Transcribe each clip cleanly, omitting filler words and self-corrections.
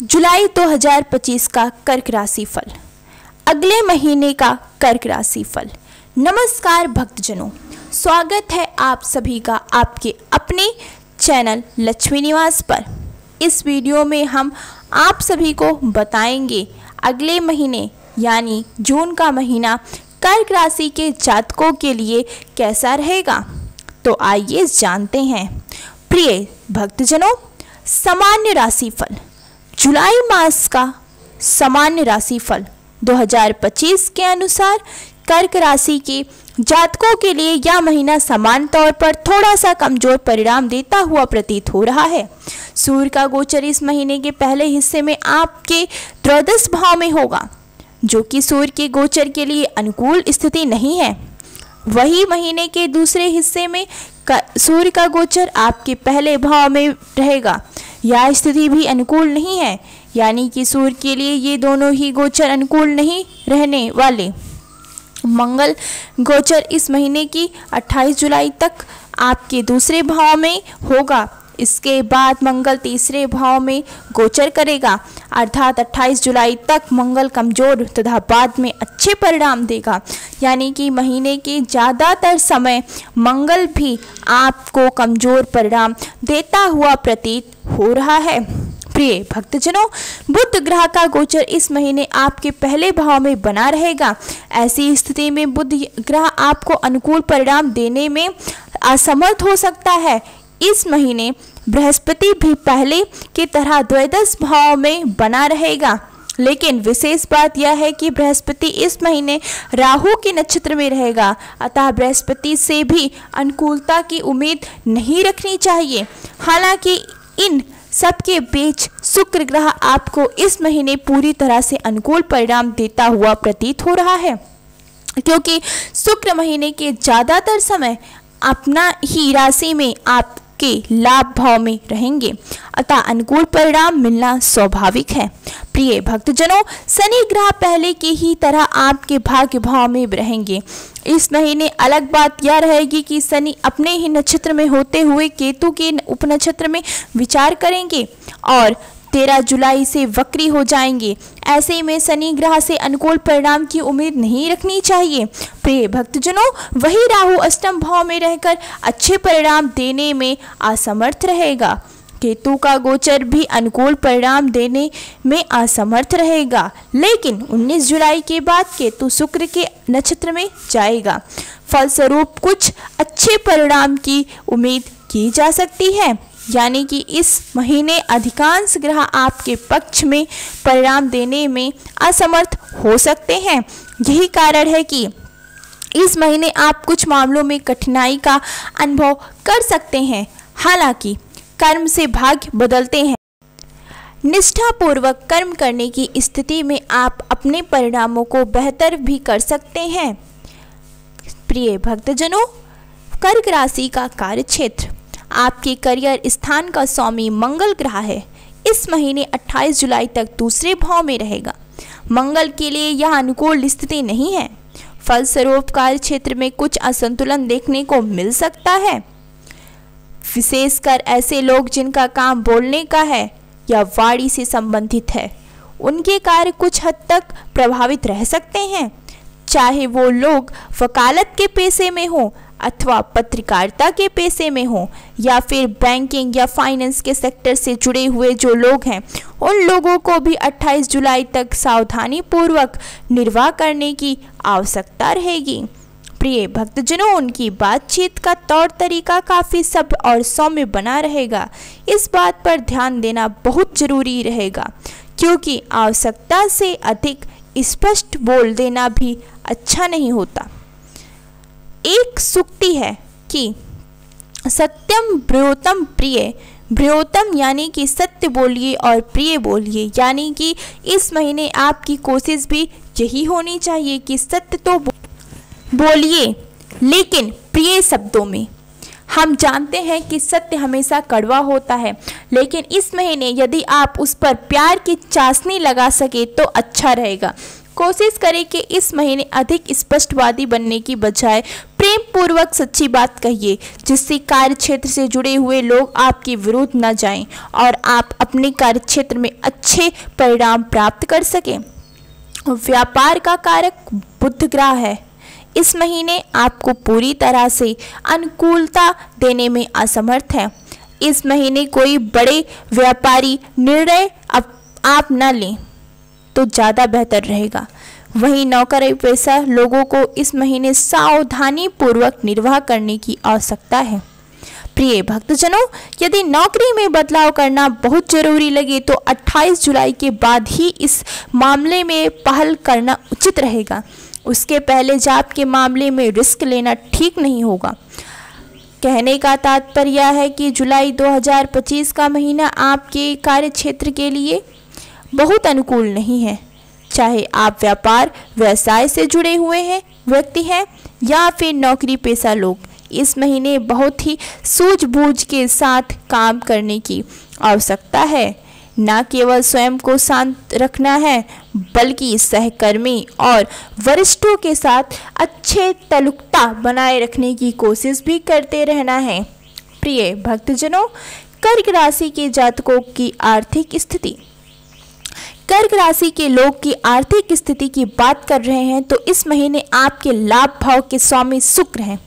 जुलाई 2025 का कर्क राशि फल, अगले महीने का कर्क राशि फल। नमस्कार भक्तजनों, स्वागत है आप सभी का आपके अपने चैनल लक्ष्मी निवास पर। इस वीडियो में हम आप सभी को बताएंगे अगले महीने यानी जून का महीना कर्क राशि के जातकों के लिए कैसा रहेगा। तो आइए जानते हैं। प्रिय भक्तजनों, सामान्य राशिफल, जुलाई मास का सामान्य राशिफल 2025 के अनुसार कर्क राशि के जातकों के लिए यह महीना समान तौर पर थोड़ा सा कमजोर परिणाम देता हुआ प्रतीत हो रहा है। सूर्य का गोचर इस महीने के पहले हिस्से में आपके त्रयोदश भाव में होगा, जो कि सूर्य के गोचर के लिए अनुकूल स्थिति नहीं है। वही महीने के दूसरे हिस्से में सूर्य का गोचर आपके पहले भाव में रहेगा। यह स्थिति भी अनुकूल नहीं है, यानी कि सूर्य के लिए ये दोनों ही गोचर अनुकूल नहीं रहने वाले। मंगल गोचर इस महीने की 28 जुलाई तक आपके दूसरे भाव में होगा। इसके बाद मंगल तीसरे भाव में गोचर करेगा, अर्थात 28 जुलाई तक मंगल कमजोर तथा बाद में अच्छे परिणाम देगा। यानी कि महीने के ज़्यादातर समय मंगल भी आपको कमजोर परिणाम देता हुआ प्रतीत हो रहा है। प्रिय भक्तजनों, बुध ग्रह का गोचर इस महीने आपके पहले भाव में बना रहेगा। ऐसी स्थिति में बुध ग्रह आपको अनुकूल परिणाम देने में असमर्थ हो सकता है। इस महीने बृहस्पति भी पहले की तरह द्वादश भाव में बना रहेगा, लेकिन विशेष बात यह है कि बृहस्पति इस महीने राहु के नक्षत्र में रहेगा, अतः बृहस्पति से भी अनुकूलता की उम्मीद नहीं रखनी चाहिए। हालांकि इन सबके बीच शुक्र ग्रह आपको इस महीने पूरी तरह से अनुकूल परिणाम देता हुआ प्रतीत हो रहा है, क्योंकि शुक्र महीने के ज़्यादातर समय अपना ही राशि में आपके लाभ भाव में रहेंगे, अतः अनुकूल परिणाम मिलना स्वाभाविक है। प्रिय भक्तजनों, शनि ग्रह पहले की ही तरह आपके भाग्य भाव में रहेंगे। इस महीने अलग बात यह रहेगी कि शनि अपने ही नक्षत्र में होते हुए केतु के उपनक्षत्र में विचार करेंगे और 13 जुलाई से वक्री हो जाएंगे। ऐसे में शनि ग्रह से अनुकूल परिणाम की उम्मीद नहीं रखनी चाहिए। प्रिय भक्तजनों, वही राहु अष्टम भाव में रहकर अच्छे परिणाम देने में असमर्थ रहेगा। केतु का गोचर भी अनुकूल परिणाम देने में असमर्थ रहेगा, लेकिन 19 जुलाई के बाद केतु शुक्र के नक्षत्र में जाएगा। फलस्वरूप कुछ अच्छे परिणाम की उम्मीद की जा सकती है। यानी कि इस महीने अधिकांश ग्रह आपके पक्ष में परिणाम देने में असमर्थ हो सकते हैं। यही कारण है कि इस महीने आप कुछ मामलों में कठिनाई का अनुभव कर सकते हैं। हालांकि कर्म से भाग्य बदलते हैं। निष्ठापूर्वक कर्म करने की स्थिति में आप अपने परिणामों को बेहतर भी कर सकते हैं। प्रिय भक्तजनों, कर्क राशि का कार्य क्षेत्र आपके करियर स्थान का स्वामी मंगल ग्रह है। इस महीने 28 जुलाई तक दूसरे भाव में रहेगा। मंगल के लिए यह अनुकूल स्थिति नहीं है। फलस्वरूप कार्य क्षेत्र में कुछ असंतुलन देखने को मिल सकता है। विशेषकर ऐसे लोग जिनका काम बोलने का है या वाणी से संबंधित है, उनके कार्य कुछ हद तक प्रभावित रह सकते हैं। चाहे वो लोग वकालत के पेशे में हो अथवा पत्रकारिता के पेशे में हो या फिर बैंकिंग या फाइनेंस के सेक्टर से जुड़े हुए जो लोग हैं, उन लोगों को भी 28 जुलाई तक सावधानी पूर्वक निर्वाह करने की आवश्यकता रहेगी। प्रिय भक्तजनों, उनकी बातचीत का तौर तरीका काफ़ी सभ्य और सौम्य बना रहेगा। इस बात पर ध्यान देना बहुत जरूरी रहेगा, क्योंकि आवश्यकता से अधिक स्पष्ट बोल देना भी अच्छा नहीं होता। एक सूक्ति है कि सत्यम ब्रूतम प्रिय। ब्रूतम यानी कि सत्य बोलिए और प्रिय बोलिए, यानी कि इस महीने आपकी कोशिश भी यही होनी चाहिए कि सत्य तो बोलिए, लेकिन प्रिय शब्दों में। हम जानते हैं कि सत्य हमेशा कड़वा होता है, लेकिन इस महीने यदि आप उस पर प्यार की चाशनी लगा सके तो अच्छा रहेगा। कोशिश करें कि इस महीने अधिक स्पष्टवादी बनने की बजाय प्रेम पूर्वक सच्ची बात कहिए, जिससे कार्य क्षेत्र से जुड़े हुए लोग आपके विरुद्ध न जाएं और आप अपने कार्य क्षेत्र में अच्छे परिणाम प्राप्त कर सकें। व्यापार का कारक बुध ग्रह है। इस महीने आपको पूरी तरह से अनुकूलता देने में असमर्थ है। इस महीने कोई बड़े व्यापारी निर्णय आप न लें तो ज़्यादा बेहतर रहेगा। वहीं नौकरी पेशा लोगों को इस महीने सावधानी पूर्वक निर्वाह करने की आवश्यकता है। प्रिय भक्तजनों, यदि नौकरी में बदलाव करना बहुत जरूरी लगे तो 28 जुलाई के बाद ही इस मामले में पहल करना उचित रहेगा। उसके पहले जॉब के मामले में रिस्क लेना ठीक नहीं होगा। कहने का तात्पर्य है कि जुलाई 2025 का महीना आपके कार्य क्षेत्र के लिए बहुत अनुकूल नहीं है। चाहे आप व्यापार व्यवसाय से जुड़े हुए हैं व्यक्ति हैं या फिर नौकरी पेशा लोग, इस महीने बहुत ही सूझबूझ के साथ काम करने की आवश्यकता है। न केवल स्वयं को शांत रखना है बल्कि सहकर्मी और वरिष्ठों के साथ अच्छे ताल्लुकता बनाए रखने की कोशिश भी करते रहना है। प्रिय भक्तजनों, कर्क राशि के जातकों की आर्थिक स्थिति। कर्क राशि के लोग की आर्थिक स्थिति की बात कर रहे हैं तो इस महीने आपके लाभ भाव के स्वामी शुक्र हैं।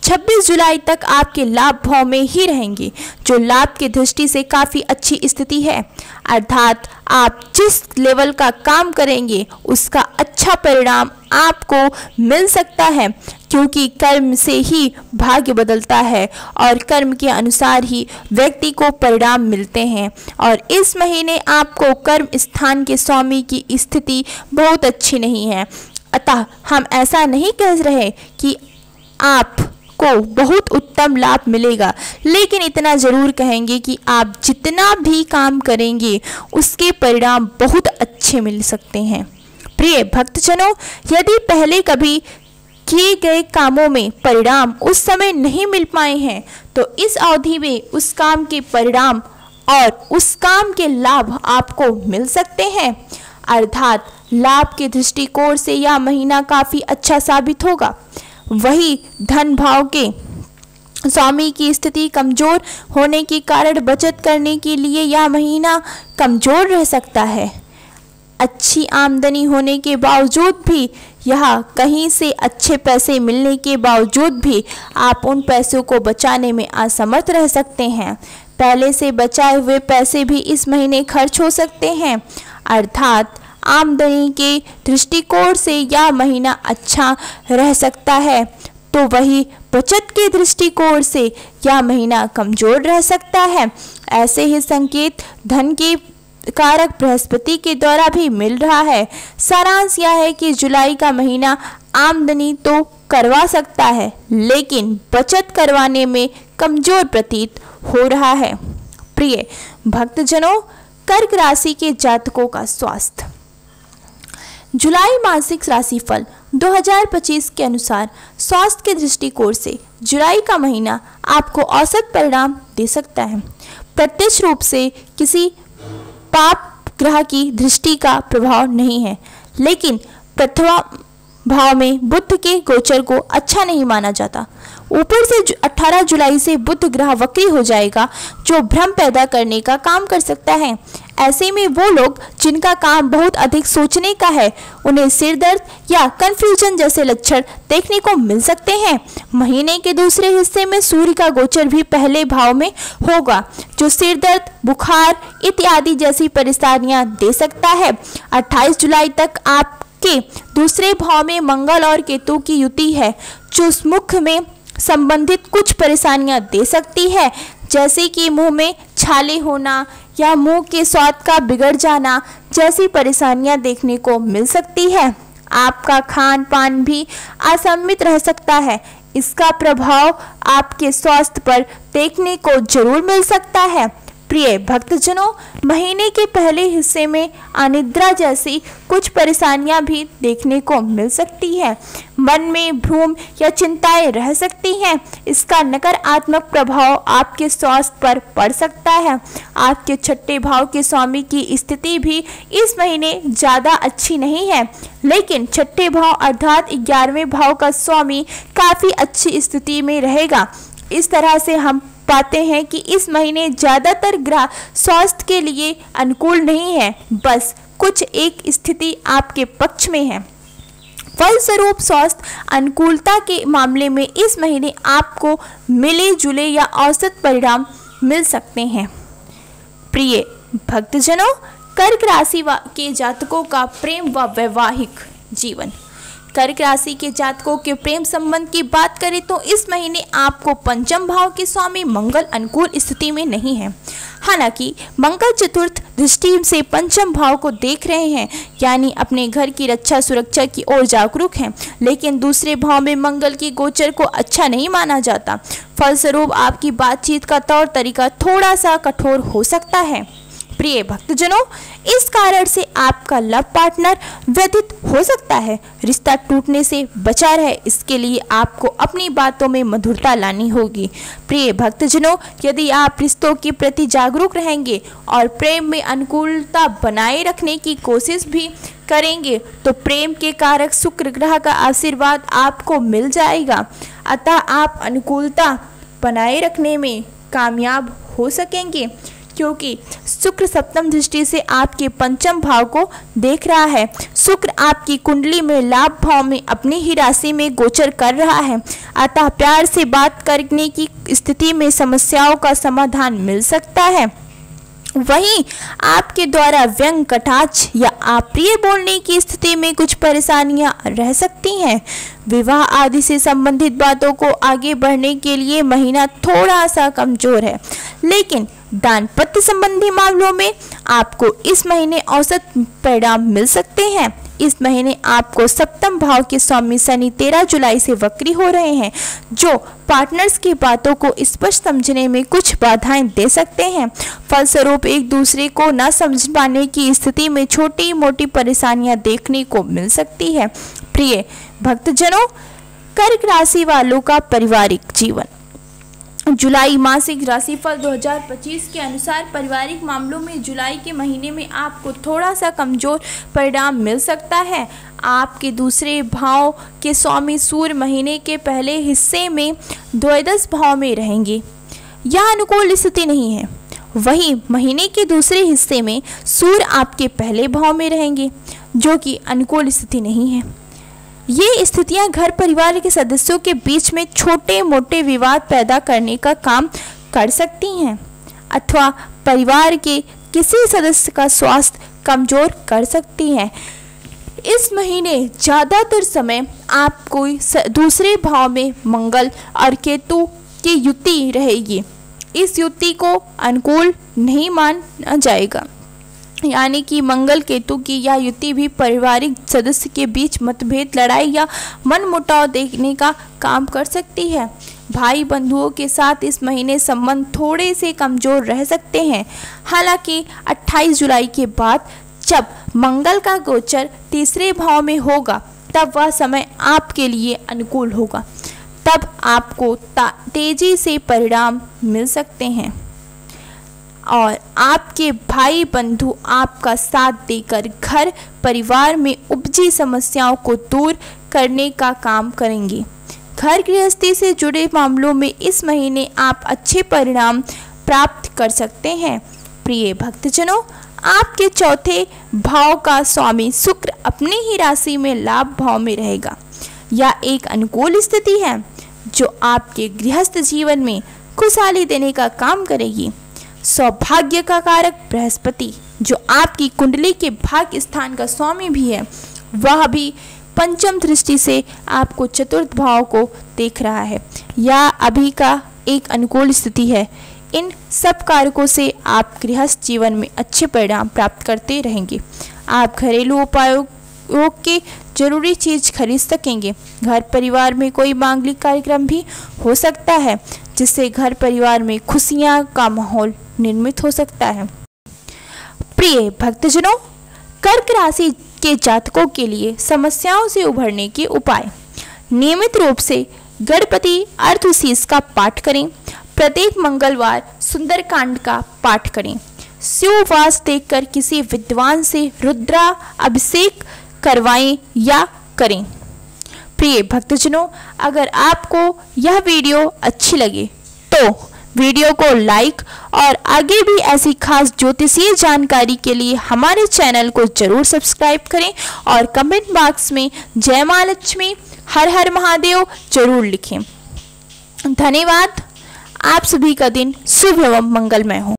26 जुलाई तक आपके लाभ भाव में ही रहेंगे, जो लाभ की दृष्टि से काफ़ी अच्छी स्थिति है। अर्थात आप जिस लेवल का काम करेंगे उसका अच्छा परिणाम आपको मिल सकता है, क्योंकि कर्म से ही भाग्य बदलता है और कर्म के अनुसार ही व्यक्ति को परिणाम मिलते हैं। और इस महीने आपको कर्म स्थान के स्वामी की स्थिति बहुत अच्छी नहीं है। अतः हम ऐसा नहीं कह रहे कि आपको बहुत उत्तम लाभ मिलेगा, लेकिन इतना जरूर कहेंगे कि आप जितना भी काम करेंगे उसके परिणाम बहुत अच्छे मिल सकते हैं। प्रिय भक्तजनों, यदि पहले कभी किए गए कामों में परिणाम उस समय नहीं मिल पाए हैं तो इस अवधि में उस काम के परिणाम और उस काम के लाभ आपको मिल सकते हैं। अर्थात लाभ के दृष्टिकोण से यह महीना काफ़ी अच्छा साबित होगा। वही धन भाव के स्वामी की स्थिति कमज़ोर होने के कारण बचत करने के लिए यह महीना कमज़ोर रह सकता है। अच्छी आमदनी होने के बावजूद भी यह कहीं से अच्छे पैसे मिलने के बावजूद भी आप उन पैसों को बचाने में असमर्थ रह सकते हैं। पहले से बचाए हुए पैसे भी इस महीने खर्च हो सकते हैं। अर्थात आमदनी के दृष्टिकोण से यह महीना अच्छा रह सकता है, तो वही बचत के दृष्टिकोण से यह महीना कमज़ोर रह सकता है। ऐसे ही संकेत धन के कारक बृहस्पति के द्वारा भी मिल रहा है। सारांश यह है कि जुलाई का महीना आमदनी तो करवा सकता है, लेकिन बचत करवाने में कमज़ोर प्रतीत हो रहा है। प्रिय भक्तजनों, कर्क राशि के जातकों का स्वास्थ्य। जुलाई मासिक राशिफल 2025 के अनुसार स्वास्थ्य के दृष्टिकोण से जुलाई का महीना आपको औसत परिणाम दे सकता है। प्रत्यक्ष रूप से किसी पाप ग्रह की दृष्टि का प्रभाव नहीं है, लेकिन प्रथम भाव में बुध के गोचर को अच्छा नहीं माना जाता। ऊपर से 18 जुलाई से बुध ग्रह वक्री हो जाएगा, जो भ्रम पैदा करने का काम कर सकता है। ऐसे में वो लोग जिनका काम बहुत अधिक सोचने का है, उन्हें सिर दर्द या कंफ्यूजन जैसे लक्षण देखने को मिल सकते हैं। महीने के दूसरे हिस्से में सूर्य का गोचर भी पहले भाव में होगा, जो सिर दर्द, बुखार इत्यादि जैसी परेशानियां दे सकता है। 28 जुलाई तक आपके दूसरे भाव में मंगल और केतु की युति है, जो मुख में संबंधित कुछ परेशानियां दे सकती है, जैसे कि मुंह में छाले होना या मुंह के स्वाद का बिगड़ जाना जैसी परेशानियां देखने को मिल सकती है। आपका खान पान भी असममित रह सकता है। इसका प्रभाव आपके स्वास्थ्य पर देखने को जरूर मिल सकता है। प्रिय भक्तजनों, महीने के पहले हिस्से में अनिद्रा जैसी कुछ परेशानियां भी देखने को मिल सकती है। मन में भ्रम या चिंताएं रह सकती हैं। इसका नकारात्मक प्रभाव आपके स्वास्थ्य पर पड़ सकता है। आपके छठे भाव के स्वामी की स्थिति भी इस महीने ज़्यादा अच्छी नहीं है, लेकिन छठे भाव अर्थात 11वें भाव का स्वामी काफ़ी अच्छी स्थिति में रहेगा। इस तरह से हम पाते हैं कि इस महीने ज़्यादातर ग्रह स्वास्थ्य के लिए अनुकूल नहीं है, बस कुछ एक स्थिति आपके पक्ष में है। फलस्वरूप स्वास्थ्य अनुकूलता के मामले में इस महीने आपको मिले जुले या औसत परिणाम मिल सकते हैं। प्रिय भक्तजनों, कर्क राशि के जातकों का प्रेम व वैवाहिक जीवन। कर्क राशि के जातकों के प्रेम संबंध की बात करें तो इस महीने आपको पंचम भाव के स्वामी मंगल अनुकूल स्थिति में नहीं है। हालांकि मंगल चतुर्थ दृष्टि से पंचम भाव को देख रहे हैं, यानी अपने घर की रक्षा सुरक्षा की ओर जागरूक हैं, लेकिन दूसरे भाव में मंगल की गोचर को अच्छा नहीं माना जाता। फलस्वरूप आपकी बातचीत का तौर तरीका थोड़ा सा कठोर हो सकता है। प्रिय भक्तजनों, इस कारण से आपका लव पार्टनर व्यथित हो सकता है। रिश्ता टूटने से बचा रहे, इसके लिए आपको अपनी बातों में मधुरता लानी होगी। प्रिय भक्तजनों, यदि आप रिश्तों के प्रति जागरूक रहेंगे और प्रेम में अनुकूलता बनाए रखने की कोशिश भी करेंगे तो प्रेम के कारक शुक्र ग्रह का आशीर्वाद आपको मिल जाएगा। अतः आप अनुकूलता बनाए रखने में कामयाब हो सकेंगे, क्योंकि शुक्र सप्तम दृष्टि से आपके पंचम भाव को देख रहा है। शुक्र आपकी कुंडली में लाभ भाव में अपनी ही राशि में गोचर कर रहा है। अतः प्यार से बात करने की स्थिति में समस्याओं का समाधान मिल सकता है। वहीं आपके द्वारा व्यंग कटाक्ष या अप्रिय बोलने की स्थिति में कुछ परेशानियां रह सकती हैं। विवाह आदि से संबंधित बातों को आगे बढ़ने के लिए महीना थोड़ा सा कमजोर है, लेकिन दाम्पत्य संबंधी मामलों में आपको इस महीने औसत परिणाम मिल सकते हैं। इस महीने आपको सप्तम भाव के स्वामी शनि 13 जुलाई से वक्री हो रहे हैं, जो पार्टनर्स की बातों को स्पष्ट समझने में कुछ बाधाएं दे सकते हैं। फलस्वरूप एक दूसरे को न समझ पाने की स्थिति में छोटी मोटी परेशानियां देखने को मिल सकती है। प्रिय भक्तजनों, कर्क राशि वालों का पारिवारिक जीवन। जुलाई मासिक राशिफल 2025 के अनुसार पारिवारिक मामलों में जुलाई के महीने में आपको थोड़ा सा कमजोर परिणाम मिल सकता है। आपके दूसरे भाव के स्वामी सूर्य महीने के पहले हिस्से में द्वादश भाव में रहेंगे। यह अनुकूल स्थिति नहीं है। वहीं महीने के दूसरे हिस्से में सूर्य आपके पहले भाव में रहेंगे, जो कि अनुकूल स्थिति नहीं है। ये स्थितियां घर परिवार के सदस्यों के बीच में छोटे मोटे विवाद पैदा करने का काम कर सकती हैं, अथवा परिवार के किसी सदस्य का स्वास्थ्य कमजोर कर सकती हैं। इस महीने ज़्यादातर समय आपको दूसरे भाव में मंगल और केतु की युति रहेगी। इस युति को अनुकूल नहीं माना जाएगा, यानी कि मंगल केतु की यह युति भी पारिवारिक सदस्य के बीच मतभेद, लड़ाई या मनमुटाव देखने का काम कर सकती है। भाई बंधुओं के साथ इस महीने संबंध थोड़े से कमजोर रह सकते हैं। हालांकि 28 जुलाई के बाद जब मंगल का गोचर तीसरे भाव में होगा, तब वह समय आपके लिए अनुकूल होगा। तब आपको तेजी से परिणाम मिल सकते हैं और आपके भाई बंधु आपका साथ देकर घर परिवार में उपजी समस्याओं को दूर करने का काम करेंगे। घर गृहस्थी से जुड़े मामलों में इस महीने आप अच्छे परिणाम प्राप्त कर सकते हैं। प्रिय भक्तजनों, आपके चौथे भाव का स्वामी शुक्र अपनी ही राशि में लाभ भाव में रहेगा। यह एक अनुकूल स्थिति है जो आपके गृहस्थ जीवन में खुशहाली देने का काम करेगी। सौभाग्य का कारक बृहस्पति, जो आपकी कुंडली के भाग्य स्थान का स्वामी भी है, वह भी पंचम दृष्टि से आपको चतुर्थ भाव को देख रहा है। यह अभी का एक अनुकूल स्थिति है। इन सब कारकों से आप गृहस्थ जीवन में अच्छे परिणाम प्राप्त करते रहेंगे। आप घरेलू उपायों के जरूरी चीज खरीद सकेंगे। घर परिवार में कोई मांगलिक कार्यक्रम भी हो सकता है, जिससे घर परिवार में खुशियां का माहौल निर्मित हो सकता है। प्रिय भक्तजनों, कर्क राशि के जातकों के लिए समस्याओं से उभरने के उपाय। नियमित रूप से गणपति अर्थशीष का पाठ करें। प्रत्येक मंगलवार सुंदरकांड का पाठ करें। शिववास देखकर किसी विद्वान से रुद्रा अभिषेक करवाएं या करें। प्रिय भक्तजनों, अगर आपको यह वीडियो अच्छी लगे तो वीडियो को लाइक और आगे भी ऐसी खास ज्योतिषीय जानकारी के लिए हमारे चैनल को जरूर सब्सक्राइब करें और कमेंट बॉक्स में जय मां लक्ष्मी, हर हर महादेव जरूर लिखें। धन्यवाद। आप सभी का दिन शुभ एवं मंगलमय हो।